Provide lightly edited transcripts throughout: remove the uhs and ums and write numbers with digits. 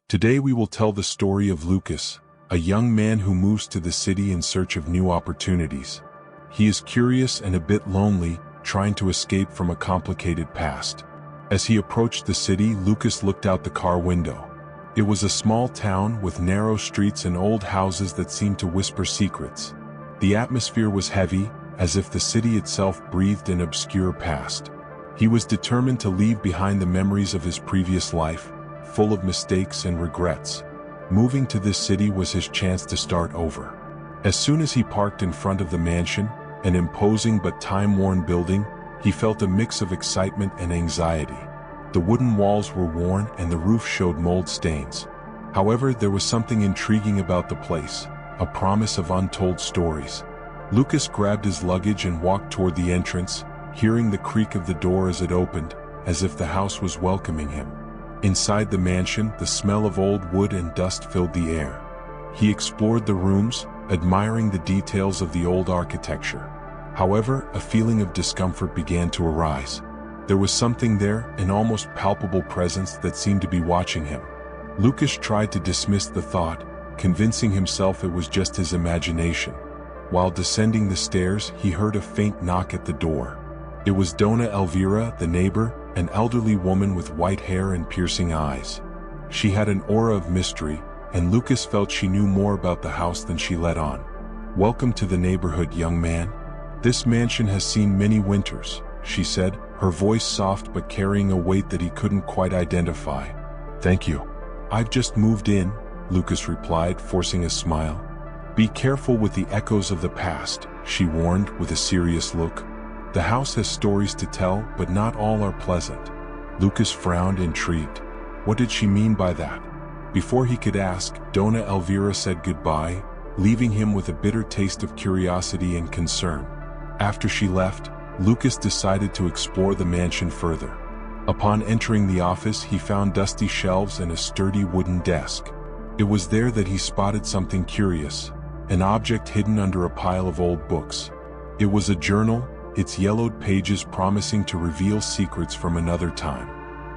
Today we will tell the story of Lucas, a young man who moves to the city in search of new opportunities. He is curious and a bit lonely, trying to escape from a complicated past. As he approached the city, Lucas looked out the car window. It was a small town with narrow streets and old houses that seemed to whisper secrets. The atmosphere was heavy, as if the city itself breathed an obscure past. He was determined to leave behind the memories of his previous life, full of mistakes and regrets. Moving to this city was his chance to start over. As soon as he parked in front of the mansion, an imposing but time-worn building, he felt a mix of excitement and anxiety. The wooden walls were worn and the roof showed mold stains. However, there was something intriguing about the place, a promise of untold stories. Lucas grabbed his luggage and walked toward the entrance, hearing the creak of the door as it opened, as if the house was welcoming him. Inside the mansion, the smell of old wood and dust filled the air. He explored the rooms, admiring the details of the old architecture. However, a feeling of discomfort began to arise. There was something there, an almost palpable presence that seemed to be watching him. Lucas tried to dismiss the thought, convincing himself it was just his imagination. While descending the stairs, he heard a faint knock at the door. It was Dona Elvira, the neighbor, an elderly woman with white hair and piercing eyes. She had an aura of mystery, and Lucas felt she knew more about the house than she let on. "Welcome to the neighborhood, young man. This mansion has seen many winters," she said, her voice soft but carrying a weight that he couldn't quite identify. "Thank you. I've just moved in," Lucas replied, forcing a smile. "Be careful with the echoes of the past," she warned with a serious look. "The house has stories to tell, but not all are pleasant." Lucas frowned, intrigued. What did she mean by that? Before he could ask, Dona Elvira said goodbye, leaving him with a bitter taste of curiosity and concern. After she left, Lucas decided to explore the mansion further. Upon entering the office, he found dusty shelves and a sturdy wooden desk. It was there that he spotted something curious, an object hidden under a pile of old books. It was a journal, its yellowed pages promising to reveal secrets from another time.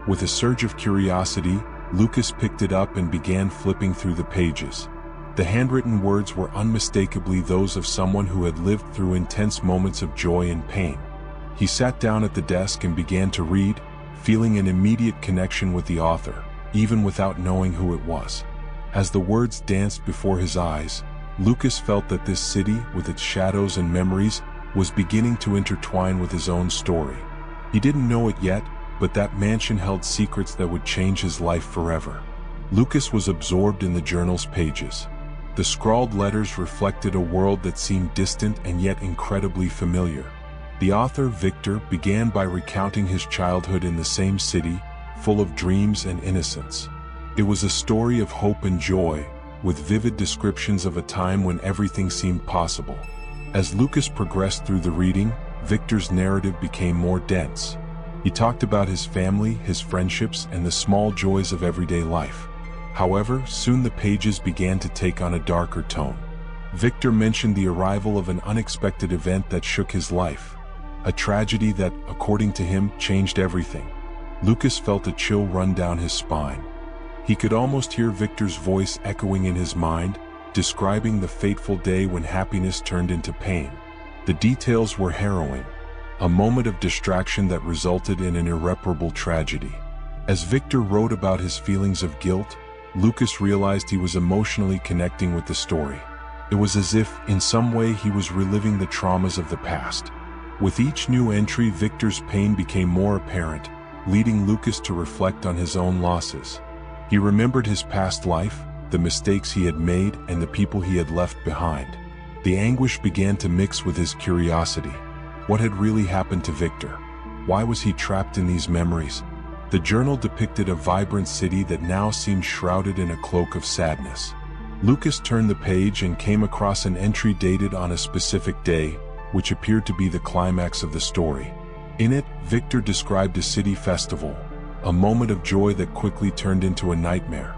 With a surge of curiosity, Lucas picked it up and began flipping through the pages. The handwritten words were unmistakably those of someone who had lived through intense moments of joy and pain. He sat down at the desk and began to read, feeling an immediate connection with the author, even without knowing who it was. As the words danced before his eyes, Lucas felt that this city, with its shadows and memories, was beginning to intertwine with his own story. He didn't know it yet, but that mansion held secrets that would change his life forever. Lucas was absorbed in the journal's pages. The scrawled letters reflected a world that seemed distant and yet incredibly familiar. The author, Victor, began by recounting his childhood in the same city, full of dreams and innocence. It was a story of hope and joy, with vivid descriptions of a time when everything seemed possible. As Lucas progressed through the reading, Victor's narrative became more dense. He talked about his family, his friendships, and the small joys of everyday life. However, soon the pages began to take on a darker tone. Victor mentioned the arrival of an unexpected event that shook his life. A tragedy that, according to him, changed everything. Lucas felt a chill run down his spine. He could almost hear Victor's voice echoing in his mind, describing the fateful day when happiness turned into pain. The details were harrowing. A moment of distraction that resulted in an irreparable tragedy. As Victor wrote about his feelings of guilt, Lucas realized he was emotionally connecting with the story. It was as if, in some way, he was reliving the traumas of the past. With each new entry, Victor's pain became more apparent, leading Lucas to reflect on his own losses. He remembered his past life, the mistakes he had made, and the people he had left behind. The anguish began to mix with his curiosity. What had really happened to Victor? Why was he trapped in these memories? The journal depicted a vibrant city that now seemed shrouded in a cloak of sadness. Lucas turned the page and came across an entry dated on a specific day, which appeared to be the climax of the story. In it, Victor described a city festival, a moment of joy that quickly turned into a nightmare.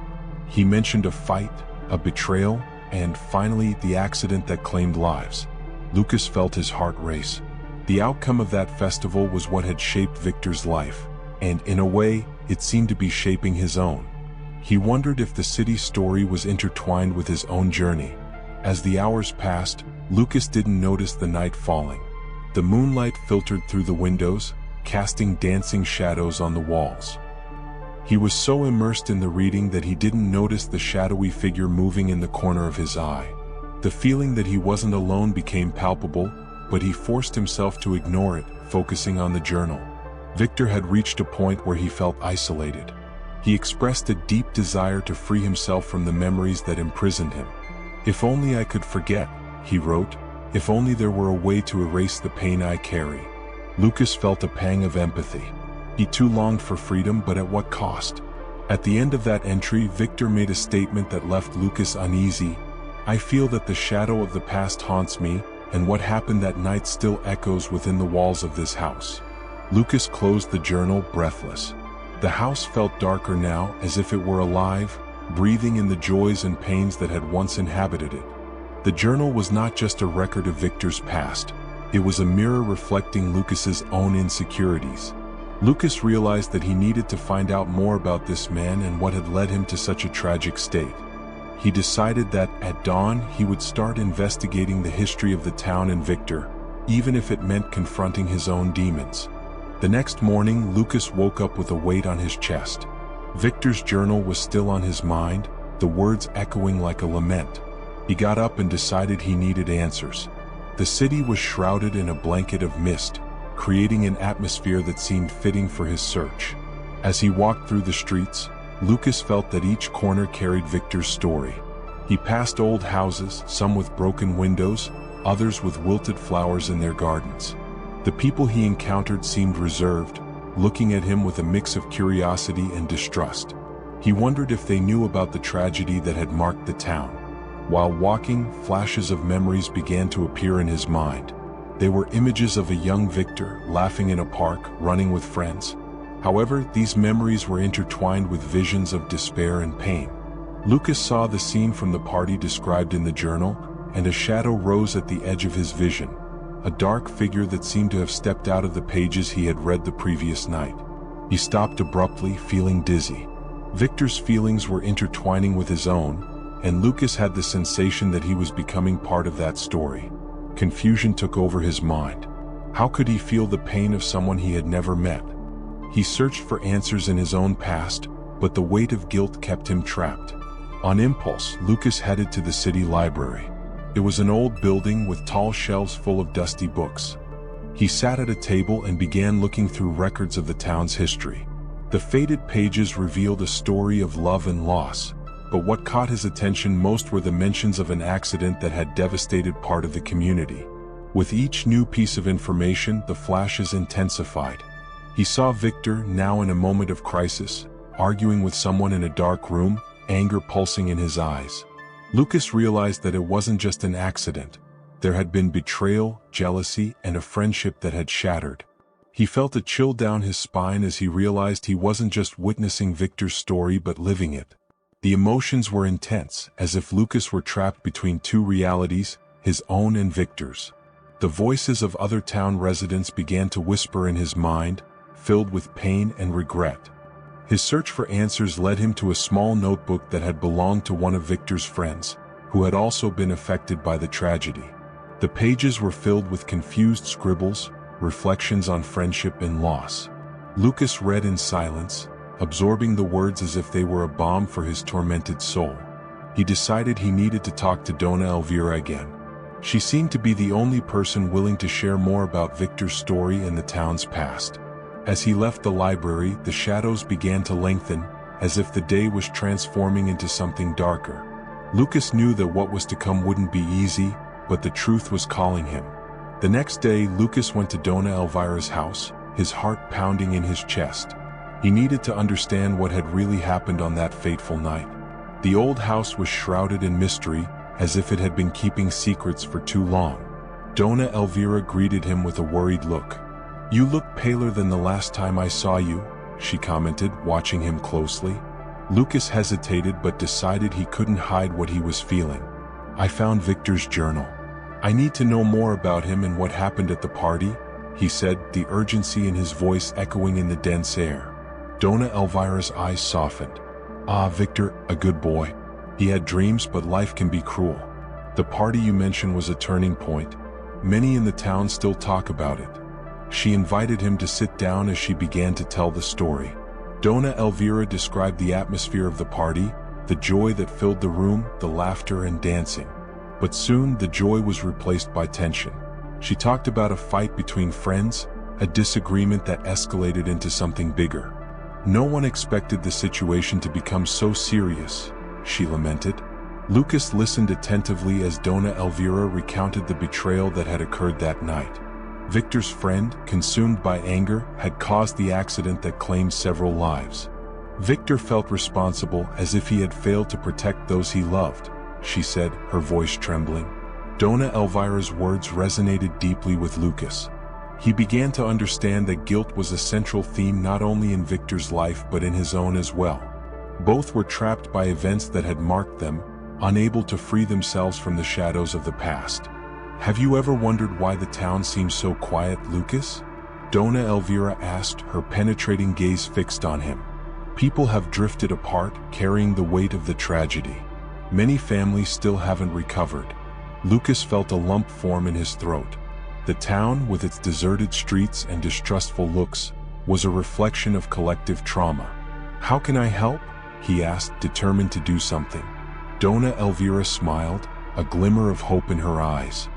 He mentioned a fight, a betrayal, and finally the accident that claimed lives. Lucas felt his heart race. The outcome of that festival was what had shaped Victor's life, and in a way, it seemed to be shaping his own. He wondered if the city's story was intertwined with his own journey. As the hours passed, Lucas didn't notice the night falling. The moonlight filtered through the windows, casting dancing shadows on the walls. He was so immersed in the reading that he didn't notice the shadowy figure moving in the corner of his eye. The feeling that he wasn't alone became palpable, but he forced himself to ignore it, focusing on the journal. Victor had reached a point where he felt isolated. He expressed a deep desire to free himself from the memories that imprisoned him. "If only I could forget," he wrote. "If only there were a way to erase the pain I carry." Lucas felt a pang of empathy. He too longed for freedom, but at what cost? At the end of that entry, Victor made a statement that left Lucas uneasy. "I feel that the shadow of the past haunts me, and what happened that night still echoes within the walls of this house." Lucas closed the journal, breathless. The house felt darker now, as if it were alive, breathing in the joys and pains that had once inhabited it. The journal was not just a record of Victor's past. It was a mirror reflecting Lucas's own insecurities. Lucas realized that he needed to find out more about this man and what had led him to such a tragic state. He decided that, at dawn, he would start investigating the history of the town and Victor, even if it meant confronting his own demons. The next morning, Lucas woke up with a weight on his chest. Victor's journal was still on his mind, the words echoing like a lament. He got up and decided he needed answers. The city was shrouded in a blanket of mist, creating an atmosphere that seemed fitting for his search. As he walked through the streets, Lucas felt that each corner carried Victor's story. He passed old houses, some with broken windows, others with wilted flowers in their gardens. The people he encountered seemed reserved, looking at him with a mix of curiosity and distrust. He wondered if they knew about the tragedy that had marked the town. While walking, flashes of memories began to appear in his mind. They were images of a young Victor, laughing in a park, running with friends. However, these memories were intertwined with visions of despair and pain. Lucas saw the scene from the party described in the journal, and a shadow rose at the edge of his vision, a dark figure that seemed to have stepped out of the pages he had read the previous night. He stopped abruptly, feeling dizzy. Victor's feelings were intertwining with his own, and Lucas had the sensation that he was becoming part of that story. Confusion took over his mind. How could he feel the pain of someone he had never met? He searched for answers in his own past, but the weight of guilt kept him trapped. On impulse, Lucas headed to the city library. It was an old building with tall shelves full of dusty books. He sat at a table and began looking through records of the town's history. The faded pages revealed a story of love and loss, but what caught his attention most were the mentions of an accident that had devastated part of the community. With each new piece of information, the flashes intensified. He saw Victor, now in a moment of crisis, arguing with someone in a dark room, anger pulsing in his eyes. Lucas realized that it wasn't just an accident. There had been betrayal, jealousy, and a friendship that had shattered. He felt a chill down his spine as he realized he wasn't just witnessing Victor's story but living it. The emotions were intense, as if Lucas were trapped between two realities, his own and Victor's. The voices of other town residents began to whisper in his mind, filled with pain and regret. His search for answers led him to a small notebook that had belonged to one of Victor's friends, who had also been affected by the tragedy. The pages were filled with confused scribbles, reflections on friendship and loss. Lucas read in silence, absorbing the words as if they were a balm for his tormented soul. He decided he needed to talk to Dona Elvira again. She seemed to be the only person willing to share more about Victor's story and the town's past. As he left the library, the shadows began to lengthen, as if the day was transforming into something darker. Lucas knew that what was to come wouldn't be easy, but the truth was calling him. The next day, Lucas went to Dona Elvira's house, his heart pounding in his chest. He needed to understand what had really happened on that fateful night. The old house was shrouded in mystery, as if it had been keeping secrets for too long. Dona Elvira greeted him with a worried look. "You look paler than the last time I saw you," she commented, watching him closely. Lucas hesitated but decided he couldn't hide what he was feeling. "I found Victor's journal. I need to know more about him and what happened at the party," he said, the urgency in his voice echoing in the dense air. Dona Elvira's eyes softened. "Ah, Victor, a good boy. He had dreams, but life can be cruel. The party you mentioned was a turning point. Many in the town still talk about it." She invited him to sit down as she began to tell the story. Dona Elvira described the atmosphere of the party, the joy that filled the room, the laughter and dancing. But soon the joy was replaced by tension. She talked about a fight between friends, a disagreement that escalated into something bigger. "No one expected the situation to become so serious," she lamented. Lucas listened attentively as Dona Elvira recounted the betrayal that had occurred that night. Victor's friend, consumed by anger, had caused the accident that claimed several lives. Victor felt responsible, as if he had failed to protect those he loved, she said, her voice trembling. Dona Elvira's words resonated deeply with Lucas. He began to understand that guilt was a central theme not only in Victor's life but in his own as well. Both were trapped by events that had marked them, unable to free themselves from the shadows of the past. "Have you ever wondered why the town seems so quiet, Lucas?" Dona Elvira asked, her penetrating gaze fixed on him. "People have drifted apart, carrying the weight of the tragedy. Many families still haven't recovered." Lucas felt a lump form in his throat. The town, with its deserted streets and distrustful looks, was a reflection of collective trauma. "How can I help?" he asked, determined to do something. Dona Elvira smiled, a glimmer of hope in her eyes.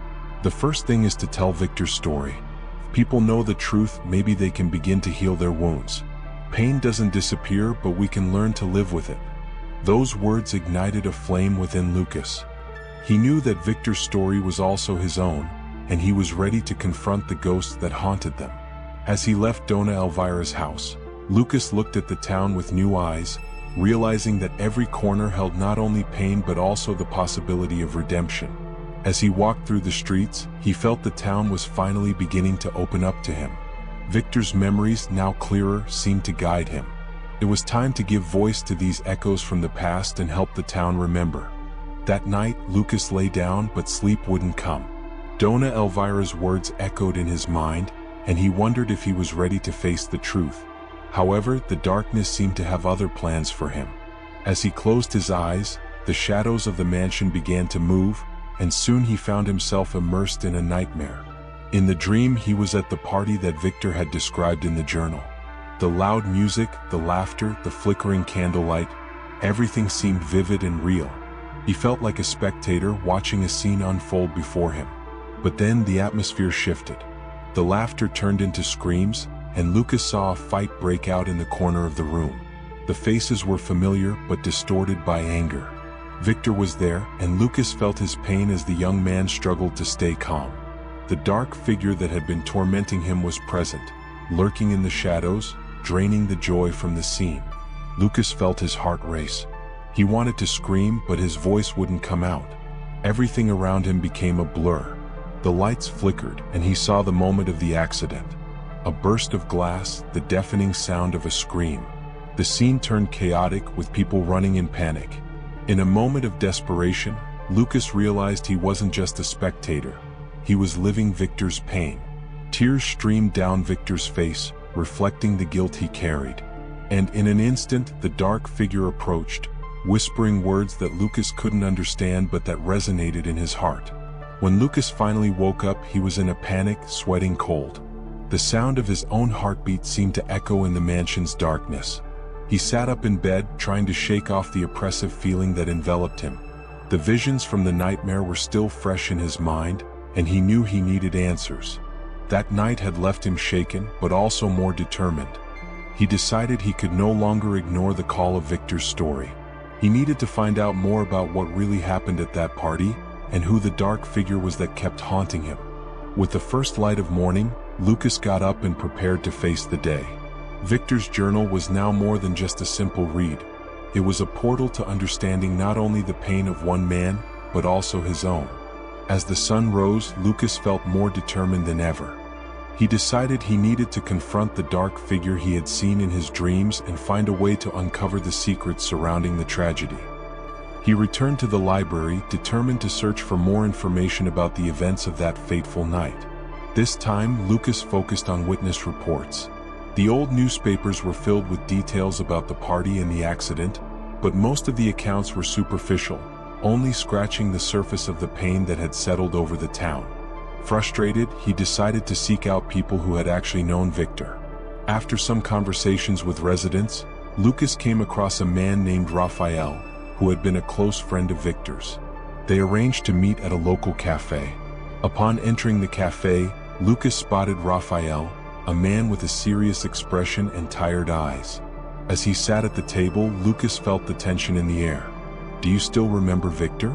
"The first thing is to tell Victor's story. If people know the truth, maybe they can begin to heal their wounds. Pain doesn't disappear, but we can learn to live with it." Those words ignited a flame within Lucas. He knew that Victor's story was also his own, and he was ready to confront the ghosts that haunted them. As he left Dona Elvira's house, Lucas looked at the town with new eyes, realizing that every corner held not only pain but also the possibility of redemption. As he walked through the streets, he felt the town was finally beginning to open up to him. Victor's memories, now clearer, seemed to guide him. It was time to give voice to these echoes from the past and help the town remember. That night, Lucas lay down, but sleep wouldn't come. Dona Elvira's words echoed in his mind, and he wondered if he was ready to face the truth. However, the darkness seemed to have other plans for him. As he closed his eyes, the shadows of the mansion began to move, and soon he found himself immersed in a nightmare. In the dream, he was at the party that Victor had described in the journal. The loud music, the laughter, the flickering candlelight, everything seemed vivid and real. He felt like a spectator watching a scene unfold before him. But then the atmosphere shifted. The laughter turned into screams, and Lucas saw a fight break out in the corner of the room. The faces were familiar but distorted by anger. Victor was there, and Lucas felt his pain as the young man struggled to stay calm. The dark figure that had been tormenting him was present, lurking in the shadows, draining the joy from the scene. Lucas felt his heart race. He wanted to scream, but his voice wouldn't come out. Everything around him became a blur. The lights flickered, and he saw the moment of the accident. A burst of glass, the deafening sound of a scream. The scene turned chaotic, with people running in panic. In a moment of desperation, Lucas realized he wasn't just a spectator. He was living Victor's pain. Tears streamed down Victor's face, reflecting the guilt he carried. And in an instant, the dark figure approached, whispering words that Lucas couldn't understand but that resonated in his heart. When Lucas finally woke up, he was in a panic, sweating cold. The sound of his own heartbeat seemed to echo in the mansion's darkness. He sat up in bed, trying to shake off the oppressive feeling that enveloped him. The visions from the nightmare were still fresh in his mind, and he knew he needed answers. That night had left him shaken, but also more determined. He decided he could no longer ignore the call of Victor's story. He needed to find out more about what really happened at that party, and who the dark figure was that kept haunting him. With the first light of morning, Lucas got up and prepared to face the day. Victor's journal was now more than just a simple read. It was a portal to understanding not only the pain of one man, but also his own. As the sun rose, Lucas felt more determined than ever. He decided he needed to confront the dark figure he had seen in his dreams and find a way to uncover the secrets surrounding the tragedy. He returned to the library, determined to search for more information about the events of that fateful night. This time, Lucas focused on witness reports. The old newspapers were filled with details about the party and the accident, but most of the accounts were superficial, only scratching the surface of the pain that had settled over the town. Frustrated, he decided to seek out people who had actually known Victor. After some conversations with residents, Lucas came across a man named Raphael, who had been a close friend of Victor's. They arranged to meet at a local cafe. Upon entering the cafe, Lucas spotted Raphael, a man with a serious expression and tired eyes. As he sat at the table, Lucas felt the tension in the air. "Do you still remember Victor?"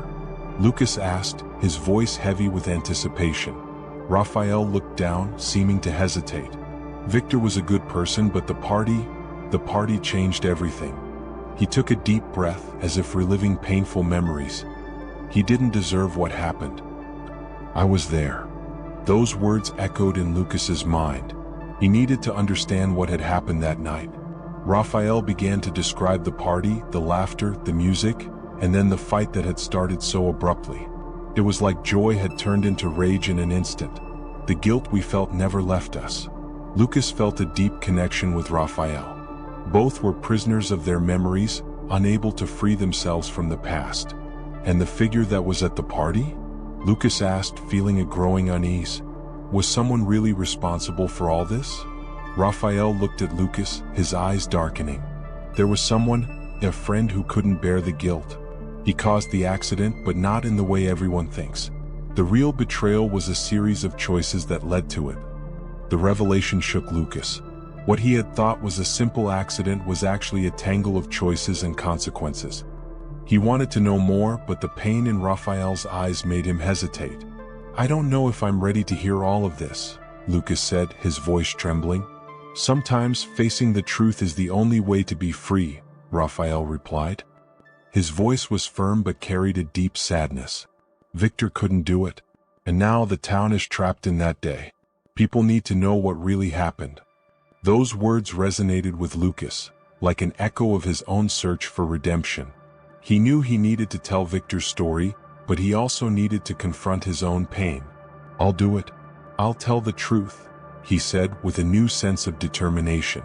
Lucas asked, his voice heavy with anticipation. Raphael looked down, seeming to hesitate. Victor was a good person, but the party changed everything. He took a deep breath, as if reliving painful memories. "He didn't deserve what happened. I was there." Those words echoed in Lucas's mind. He needed to understand what had happened that night. Raphael began to describe the party, the laughter, the music, and then the fight that had started so abruptly. It was like joy had turned into rage in an instant. The guilt we felt never left us. Lucas felt a deep connection with Raphael. Both were prisoners of their memories, unable to free themselves from the past. "And the figure that was at the party?" Lucas asked, feeling a growing unease. Was someone really responsible for all this? Raphael looked at Lucas, his eyes darkening. There was someone, a friend who couldn't bear the guilt. He caused the accident, but not in the way everyone thinks. The real betrayal was a series of choices that led to it. The revelation shook Lucas. What he had thought was a simple accident was actually a tangle of choices and consequences. He wanted to know more, but the pain in Raphael's eyes made him hesitate. "I don't know if I'm ready to hear all of this," Lucas said, his voice trembling. "Sometimes facing the truth is the only way to be free," Raphael replied. His voice was firm but carried a deep sadness. Victor couldn't do it, and now the town is trapped in that day. People need to know what really happened. Those words resonated with Lucas, like an echo of his own search for redemption. He knew he needed to tell Victor's story, but he also needed to confront his own pain. "I'll do it. I'll tell the truth," he said with a new sense of determination.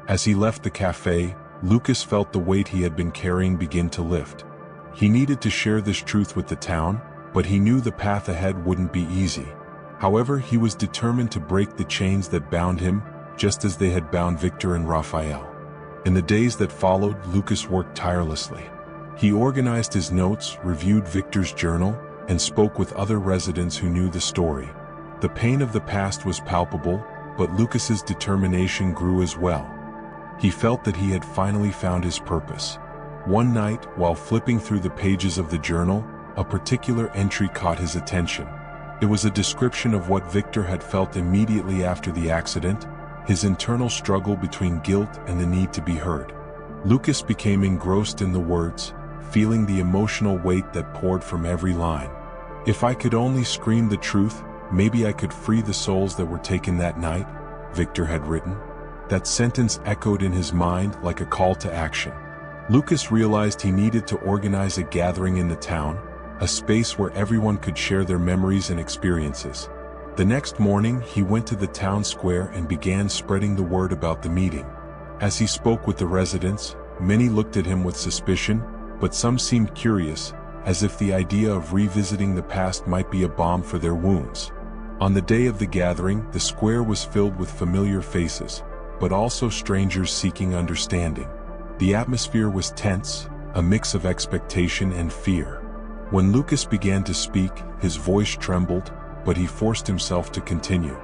As he left the cafe, Lucas felt the weight he had been carrying begin to lift. He needed to share this truth with the town, but he knew the path ahead wouldn't be easy. However, he was determined to break the chains that bound him, just as they had bound Victor and Raphael. In the days that followed, Lucas worked tirelessly. He organized his notes, reviewed Victor's journal, and spoke with other residents who knew the story. The pain of the past was palpable, but Lucas's determination grew as well. He felt that he had finally found his purpose. One night, while flipping through the pages of the journal, a particular entry caught his attention. It was a description of what Victor had felt immediately after the accident, his internal struggle between guilt and the need to be heard. Lucas became engrossed in the words, feeling the emotional weight that poured from every line. "If I could only scream the truth, maybe I could free the souls that were taken that night," Victor had written. That sentence echoed in his mind like a call to action. Lucas realized he needed to organize a gathering in the town, a space where everyone could share their memories and experiences. The next morning, he went to the town square and began spreading the word about the meeting. As he spoke with the residents, many looked at him with suspicion, but some seemed curious, as if the idea of revisiting the past might be a balm for their wounds. On the day of the gathering, the square was filled with familiar faces, but also strangers seeking understanding. The atmosphere was tense, a mix of expectation and fear. When Lucas began to speak, his voice trembled, but he forced himself to continue.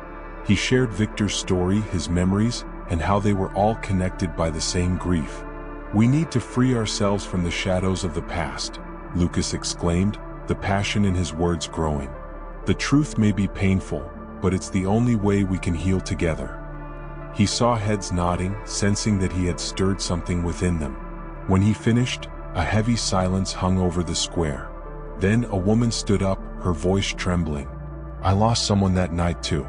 He shared Victor's story, his memories, and how they were all connected by the same grief. "We need to free ourselves from the shadows of the past," Lucas exclaimed, the passion in his words growing. "The truth may be painful, but it's the only way we can heal together." He saw heads nodding, sensing that he had stirred something within them. When he finished, a heavy silence hung over the square. Then a woman stood up, her voice trembling. "I lost someone that night too.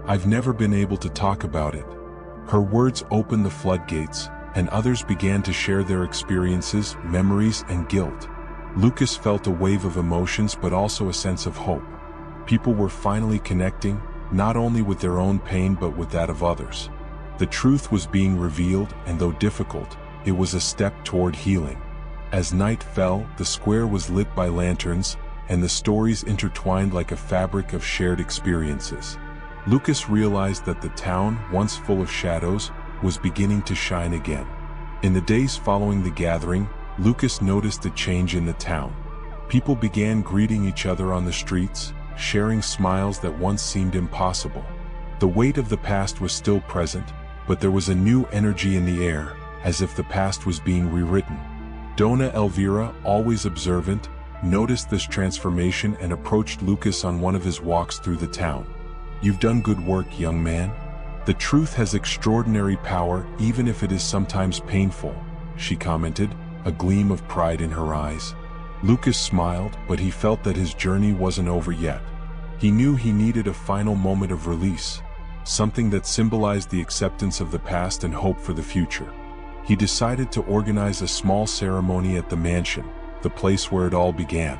I've never been able to talk about it." Her words opened the floodgates, and others began to share their experiences, memories, and guilt. Lucas felt a wave of emotions but also a sense of hope. People were finally connecting, not only with their own pain but with that of others. The truth was being revealed, and though difficult, it was a step toward healing. As night fell, the square was lit by lanterns, and the stories intertwined like a fabric of shared experiences. Lucas realized that the town, once full of shadows, was beginning to shine again. In the days following the gathering, Lucas noticed a change in the town. People began greeting each other on the streets, sharing smiles that once seemed impossible. The weight of the past was still present, but there was a new energy in the air, as if the past was being rewritten. Donna Elvira, always observant, noticed this transformation and approached Lucas on one of his walks through the town. "You've done good work, young man. The truth has extraordinary power, even if it is sometimes painful," she commented, a gleam of pride in her eyes. Lucas smiled, but he felt that his journey wasn't over yet. He knew he needed a final moment of release, something that symbolized the acceptance of the past and hope for the future. He decided to organize a small ceremony at the mansion, the place where it all began.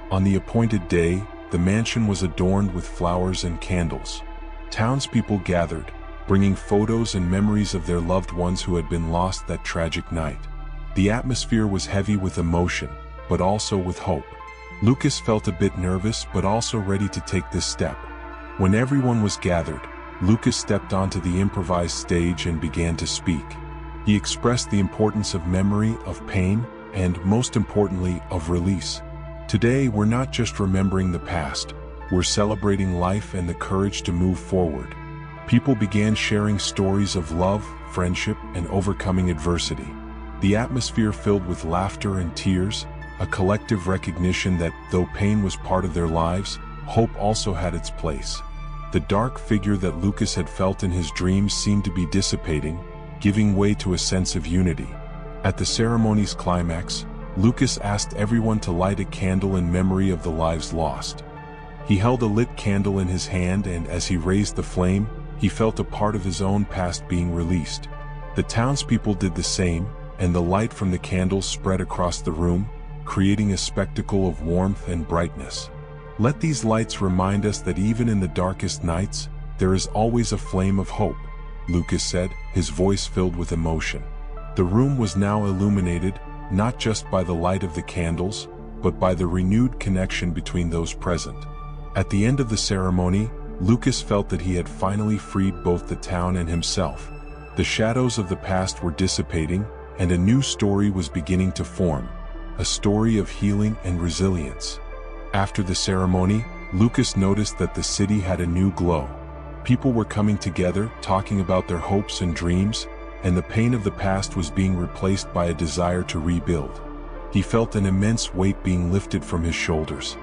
On the appointed day, the mansion was adorned with flowers and candles. Townspeople gathered, bringing photos and memories of their loved ones who had been lost that tragic night. The atmosphere was heavy with emotion, but also with hope. Lucas felt a bit nervous but also ready to take this step. When everyone was gathered, Lucas stepped onto the improvised stage and began to speak. He expressed the importance of memory, of pain, and, most importantly, of release. Today, we're not just remembering the past, we're celebrating life and the courage to move forward. People began sharing stories of love, friendship, and overcoming adversity. The atmosphere filled with laughter and tears, a collective recognition that, though pain was part of their lives, hope also had its place. The dark figure that Lucas had felt in his dreams seemed to be dissipating, giving way to a sense of unity. At the ceremony's climax, Lucas asked everyone to light a candle in memory of the lives lost. He held a lit candle in his hand, and as he raised the flame, he felt a part of his own past being released. The townspeople did the same, and the light from the candle spread across the room, creating a spectacle of warmth and brightness. Let these lights remind us that even in the darkest nights, there is always a flame of hope, Lucas said, his voice filled with emotion. The room was now illuminated, not just by the light of the candles, but by the renewed connection between those present. At the end of the ceremony, Lucas felt that he had finally freed both the town and himself. The shadows of the past were dissipating, and a new story was beginning to form, a story of healing and resilience. After the ceremony, Lucas noticed that the city had a new glow. People were coming together, talking about their hopes and dreams, and the pain of the past was being replaced by a desire to rebuild. He felt an immense weight being lifted from his shoulders.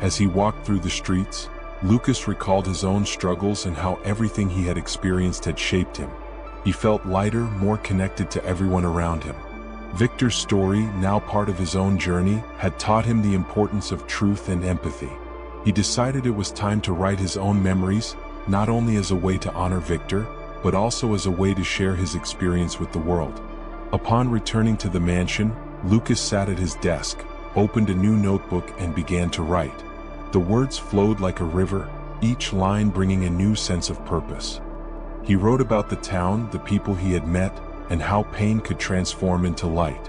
As he walked through the streets, Lucas recalled his own struggles and how everything he had experienced had shaped him. He felt lighter, more connected to everyone around him. Victor's story, now part of his own journey, had taught him the importance of truth and empathy. He decided it was time to write his own memories, not only as a way to honor Victor, but also as a way to share his experience with the world. Upon returning to the mansion, Lucas sat at his desk, opened a new notebook and began to write. The words flowed like a river, each line bringing a new sense of purpose. He wrote about the town, the people he had met, and how pain could transform into light.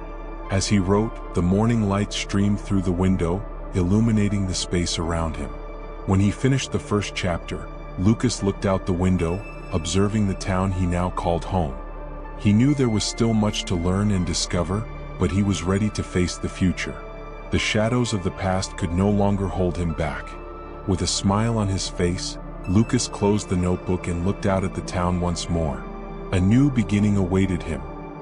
As he wrote, the morning light streamed through the window, illuminating the space around him. When he finished the first chapter, Lucas looked out the window, observing the town he now called home. He knew there was still much to learn and discover, but he was ready to face the future. The shadows of the past could no longer hold him back. With a smile on his face, Lucas closed the notebook and looked out at the town once more. A new beginning awaited him,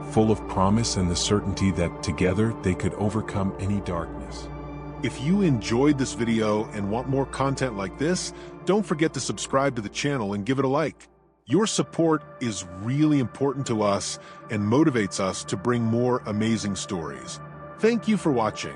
full of promise and the certainty that together they could overcome any darkness. If you enjoyed this video and want more content like this, don't forget to subscribe to the channel and give it a like. Your support is really important to us and motivates us to bring more amazing stories. Thank you for watching.